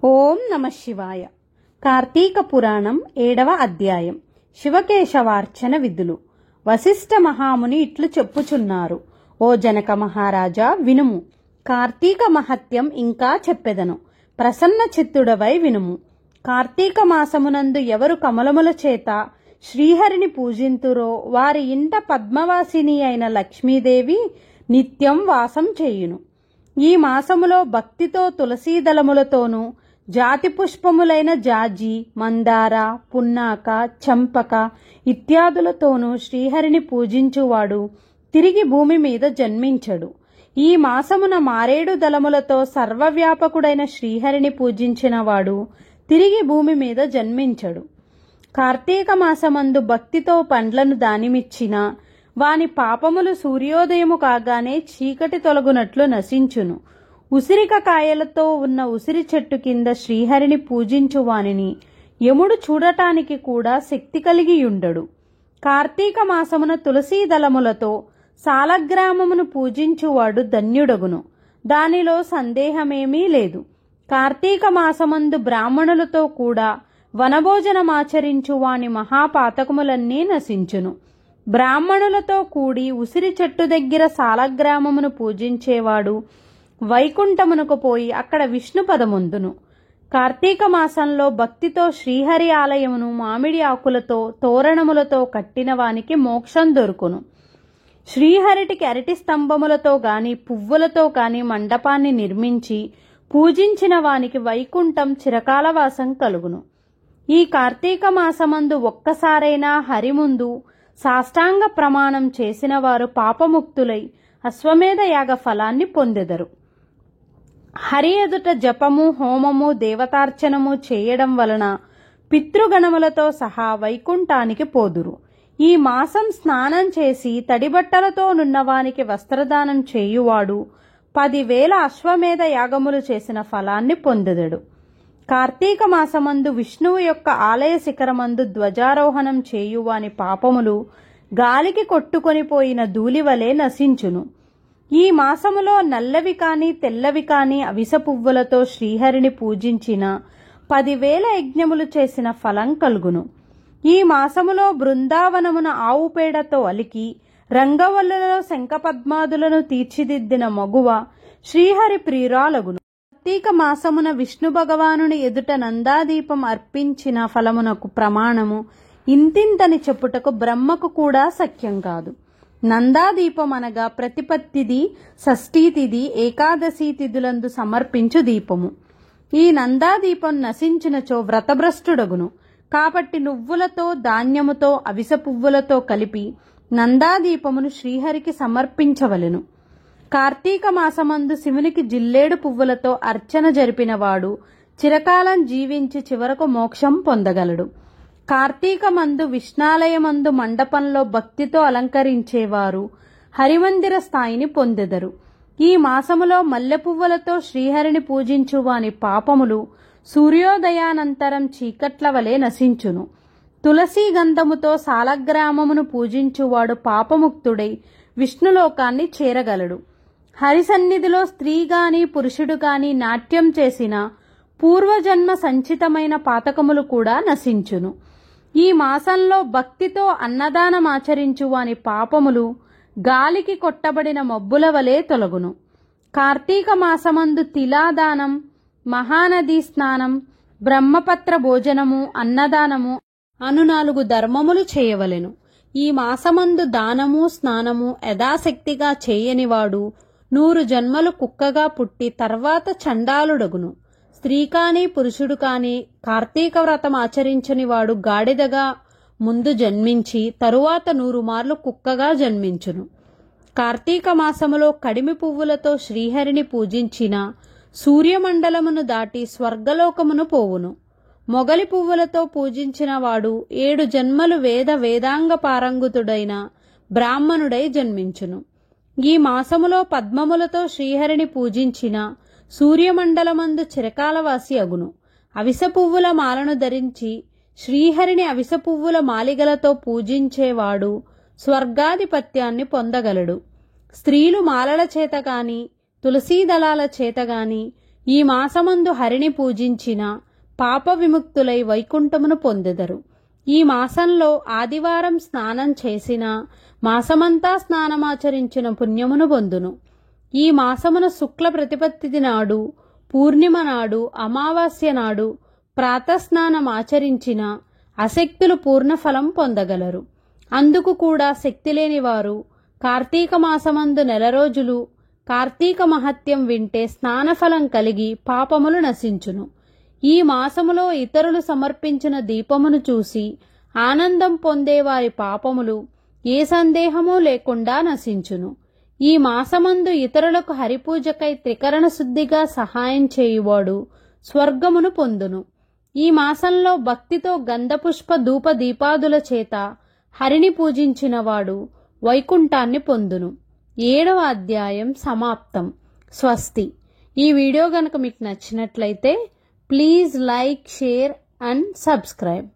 ఓం నమ శివాయ. కార్తీక పురాణం 7వ అధ్యాయం. శివకేశవార్చన విధులు. వశిష్ఠ మహాముని ఇట్లు చెప్పుచున్నారు. ఓ జనక మహారాజా వినుము. కార్తీక మహత్యం ఇంకా చెప్పెదను. ప్రసన్న చిత్తుడవై వినుము. కార్తీక మాసమునందు ఎవరు కమలముల చేత శ్రీహరిని పూజింతురో వారి ఇంట పద్మవాసిని అయిన లక్ష్మీదేవి నిత్యం వాసం చేయును. ఈ మాసములో భక్తితో తులసీదళములతోనూ జాతి పుష్పములైన జాజి, మందార, పున్నాక, చంపక ఇత్యాదులతోనూ శ్రీహరిని పూజించువాడు తిరిగి భూమి మీద జన్మించడు. ఈ మాసమున మారేడు దళములతో సర్వవ్యాపకుడైన శ్రీహరిని పూజించినవాడు తిరిగి భూమి మీద జన్మించడు. కార్తీక మాసమందు భక్తితో పండ్లను దానిమిచ్చిన వాని పాపములు సూర్యోదయము కాగానే చీకటి తొలగునట్లు నశించును. ఉసిరిక కాయలతో ఉన్న ఉసిరి చెట్టు కింద శ్రీహరిని పూజించు వానిని యముడు చూడటానికి కూడా శక్తి కలిగియుండడు. కార్తీక మాసమున తులసీ దళములతో సాలగ్రామమును పూజించువాడు ధన్యుడగును. దానిలో సందేహమేమీ లేదు. కార్తీక మాసమందు బ్రాహ్మణులతో కూడా వనభోజనమాచరించు వాని మహాపాతకములన్నీ నశించును. బ్రాహ్మణులతో కూడి ఉసిరి చెట్టు దగ్గర సాలగ్రామమును పూజించేవాడు వైకుంఠమునకు పోయి అక్కడ విష్ణు పదముందును. కార్తీక మాసంలో భక్తితో శ్రీహరి ఆలయమును మామిడి ఆకులతో తోరణములతో కట్టిన వానికి మోక్షం దొరుకును. శ్రీహరికి అరటి స్తంభములతో గాని పువ్వులతో గాని మండపాన్ని నిర్మించి పూజించిన వానికి వైకుంఠం చిరకాలవాసం కలుగును. ఈ కార్తీక మాసమందు ఒక్కసారైనా హరి ముందు సాష్టాంగ ప్రమాణం చేసిన వారు పాపముక్తులై అశ్వమేధ యాగ ఫలాన్ని పొందెదరు. హరి ఎదుట జపము, హోమము, దేవతార్చనము చేయడం వలన పితృగణములతో సహా వైకుంఠానికి పోదురు. ఈ మాసం స్నానం చేసి తడిబట్టలతో నున్నవానికి వస్త్రదానం చేయువాడు 10,000 అశ్వమేధ యాగములు చేసిన ఫలాన్ని పొందెదడు. కార్తీక మాసమందు విష్ణువు యొక్క ఆలయ శిఖరమందు ధ్వజారోహణం చేయువాని పాపములు గాలికి కొట్టుకొనిపోయిన ధూళివలే నశించును. ఈ మాసములో నల్లవి కాని తెల్లవి కాని అవిస పువ్వులతో శ్రీహరిని పూజించిన 10,000 యజ్ఞములు చేసిన ఫలం కలుగును. ఈ మాసములో బృందావనమున ఆవు పేడతో అలికి రంగవల్లులలో శంఖపద్మాదులను తీర్చిదిద్దిన మగువ శ్రీహరి ప్రియురాలగును. కార్తీక మాసమున విష్ణు భగవానుని ఎదుట నందాదీపం అర్పించిన ఫలమునకు ప్రమాణము ఇంతింతని చెప్పుటకు బ్రహ్మకు కూడా సఖ్యం కాదు. నందాదీపం అనగా ప్రతిపత్తిది, షష్ఠీతిథి, ఏకాదశి తిథులందు సమర్పించు దీపము. ఈ నందాదీపం నశించినచో వ్రతభ్రష్టుడగును. కాబట్టి నువ్వులతో ధాన్యముతో అవిస పువ్వులతో కలిపి నందాదీపమును శ్రీహరికి సమర్పించవలెను. కార్తీక మాసమందు శివునికి జిల్లేడు పువ్వులతో అర్చన జరిపినవాడు చిరకాలం జీవించి చివరకు మోక్షం పొందగలడు. కార్తీక మందు విష్ణాలయమందు మండపంలో భక్తితో అలంకరించేవారు హరిమందిర స్థాయిని పొందెదరు. ఈ మాసములో మల్లె పువ్వులతో శ్రీహరిని పూజించు వాని పాపములు సూర్యోదయానంతరం చీకట్ల వలె నశించును. తులసీ గంధముతో సాలగ్రామమును పూజించువాడు పాపముక్తుడై విష్ణులోకాన్ని చేరగలడు. హరి సన్నిధిలో స్త్రీ గాని పురుషుడు గాని నాట్యం చేసిన పూర్వజన్మ సంచితమైన పాతకములు కూడా నశించును. ఈ మాసంలో భక్తితో అన్నదానమాచరించు వాని పాపములు గాలికి కొట్టబడిన మబ్బుల వలె తొలగును. కార్తీక మాసమందు తిలాదానం, మహానదీ స్నానం, బ్రహ్మపత్ర భోజనము, అన్నదానము అను 4 ధర్మములు చేయవలెను. ఈ మాసమందు దానము స్నానము యథాశక్తిగా చేయనివాడు 100 జన్మలు కుక్కగా పుట్టి తర్వాత చండాలుడగును. స్త్రీ కాని పురుషుడు కాని కార్తీక వ్రతం ఆచరించని వాడు గాడిదగా ముందు జన్మించి తరువాత 100 మార్లు కుక్కగా జన్మించును. కార్తీక మాసములో కడిమి పువ్వులతో శ్రీహరిని పూజించిన సూర్యమండలమును దాటి స్వర్గలోకమును పోవును. మొగలి పువ్వులతో పూజించిన వాడు 7 జన్మలు వేదాంగ పారంగుతుడైన బ్రాహ్మణుడై జన్మించును. ఈ మాసములో పద్మములతో శ్రీహరిని పూజించిన సూర్యమండలమందు చిరకాలవాసి అగును. అవిస పువ్వుల మాలను ధరించి శ్రీహరిని అవిస పువ్వుల మాలిగలతో పూజించేవాడు స్వర్గాధిపత్యాన్ని పొందగలడు. స్త్రీలు మాలల చేత గాని తులసీ దళాల చేత గాని ఈ మాసమందు హరిని పూజించిన పాప విముక్తులై వైకుంఠమును పొందెదరు. ఈ మాసంలో ఆదివారం స్నానం చేసిన మాసమంతా స్నానమాచరించిన పుణ్యమును పొందును. ఈ మాసమున శుక్ల ప్రతిపత్తి నాడు, పూర్ణిమ నాడు, అమావాస్య నాడు ప్రాతస్నానం ఆచరించిన అశక్తులు పూర్ణఫలం పొందగలరు. అందుకు కూడా శక్తి లేని వారు కార్తీక మాసమందు 9 రోజులు కార్తీక మహత్యం వింటే స్నానఫలం కలిగి పాపములు నశించును. ఈ మాసములో ఇతరులు సమర్పించిన దీపమును చూసి ఆనందం పొందేవారి పాపములు ఏ సందేహమూ లేకుండా నశించును. ఈ మాసమందు ఇతరులకు హరిపూజకై త్రికరణ శుద్ధిగా సహాయం చేయువాడు స్వర్గమును పొందును. ఈ మాసంలో భక్తితో గంధపుష్ప ధూప దీపాదుల చేత హరిని పూజించినవాడు వైకుంఠాన్ని పొందును. 7వ అధ్యాయం సమాప్తం. స్వస్తి. ఈ వీడియో గనుక మీకు నచ్చినట్లయితే please like, share and subscribe.